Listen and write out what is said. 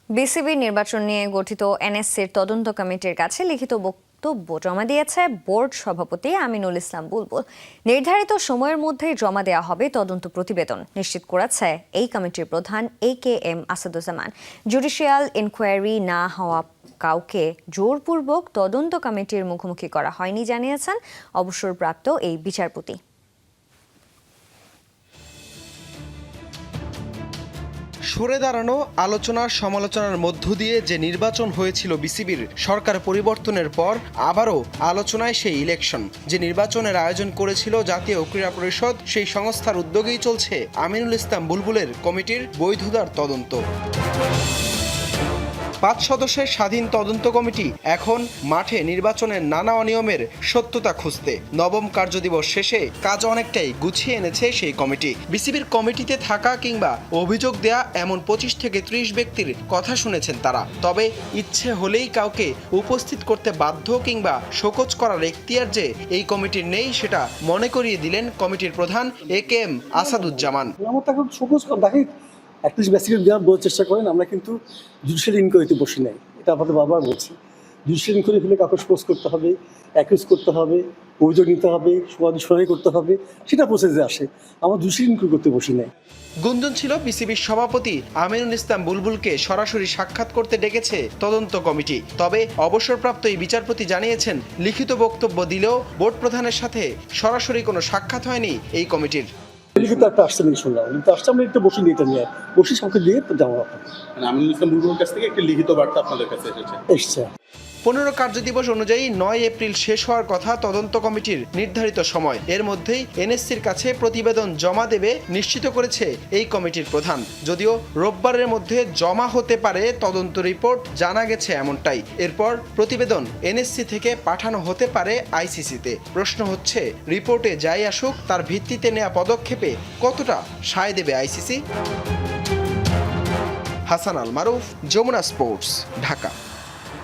BCB নির্বাচন নিয়ে গঠিত এনএসসির তদন্ত কমিটির কাছে লিখিত বক্তব্য জমা দিয়েছে বোর্ড সভাপতি আমিনুল ইসলাম বুলবুল। নির্ধারিত সময়ের মধ্যেই জমা দেওয়া হবে তদন্ত প্রতিবেদন নিশ্চিত করেছে এই কমিটির প্রধান AKM আসাদুজ্জামান। জুডিশিয়াল ইনকোয়ারি না হওয়া কাউকে জোরপূর্বক তদন্ত কমিটির মুখোমুখি করা হয়নি জানিয়েছেন অবসরপ্রাপ্ত এই বিচারপতি। সরে দাঁড়ানো আলোচনার সমালোচনার মধ্য দিয়ে যে নির্বাচন হয়েছিল বিসিবির সরকার পরিবর্তনের পর আবারও আলোচনায় সেই ইলেকশন। যে নির্বাচনের আয়োজন করেছিল জাতীয় ক্রীড়া পরিষদ, সেই সংস্থার উদ্যোগেই চলছে আমিনুল ইসলাম বুলবুলের কমিটির বৈধতার তদন্ত। 5 সদস্যের স্বাধীন তদন্ত কমিটি এখন মাঠে নির্বাচনের নানা অনিয়মের সত্যতা খুঁজতে। নবম কার্যদিবস শেষে কাজ অনেকটাই গুছিয়ে এনেছে সেই কমিটি। বিসিবির কমিটিতে থাকা কিংবা অভিযোগ দেয়া এমন 25 থেকে 30 ব্যক্তির কথা শুনেছেন তারা। তবে ইচ্ছে হলেই কাউকে উপস্থিত করতে বাধ্য কিংবা শোকজ করার এখতিয়ার যে এই কমিটির নেই, সেটা মনে করিয়ে দিলেন কমিটির প্রধান AKM আসাদুজ্জামান। অ্যাটলিস্ট বেসিক্যালি দেওয়ার বোঝার চেষ্টা করেন। আমরা কিন্তু জুডিশিয়াল ইনকোয়ারিতে বসি নাই, এটা আমাদের বারবার বলছি। জুডিশিয়াল ইনকোয়ারি হলে কাউকে পোজ করতে হবে, অ্যাকিউজ করতে হবে, অভিযোগ নিতে হবে, শুনানি করতে হবে, সেটা প্রসেসে আসে। আমরা জুডিশিয়াল ইনকোয়ারি করতে বসি নাই। গুঞ্জন ছিল বিসিবির সভাপতি আমিনুল ইসলাম বুলবুলকে সরাসরি সাক্ষাৎ করতে ডেকেছে তদন্ত কমিটি। তবে অবসরপ্রাপ্ত এই বিচারপতি জানিয়েছেন, লিখিত বক্তব্য দিলেও বোর্ড প্রধানের সাথে সরাসরি কোনো সাক্ষাৎ হয়নি এই কমিটির। লিখিত একটা আসছে নিয়ে শুনলাম, কিন্তু আসছে আমরা একটু বসি নিয়ে এটা নিয়ে বসি সবকে দিয়ে যাওয়া আমিনুল ইসলাম বুলবুলের কাছ থেকে একটা লিখিত বার্তা আপনাদের কাছে এসছে। 15 কার্যদিবস অনুযায়ী 9 এপ্রিল শেষ হওয়ার কথা তদন্ত কমিটির নির্ধারিত সময়। এর মধ্যেই এনএসসির কাছে প্রতিবেদন জমা দেবে নিশ্চিত করেছে এই কমিটির প্রধান। যদিও রোববারের মধ্যে জমা হতে পারে তদন্ত রিপোর্ট, জানা গেছে এমনটাই। এরপর প্রতিবেদন এনএসসি থেকে পাঠানো হতে পারে আইসিসিতে। প্রশ্ন হচ্ছে, রিপোর্টে যাই আসুক তার ভিত্তিতে নেওয়া পদক্ষেপে কতটা সায় দেবে আইসিসি। হাসান আল মারুফ, যমুনা স্পোর্টস, ঢাকা।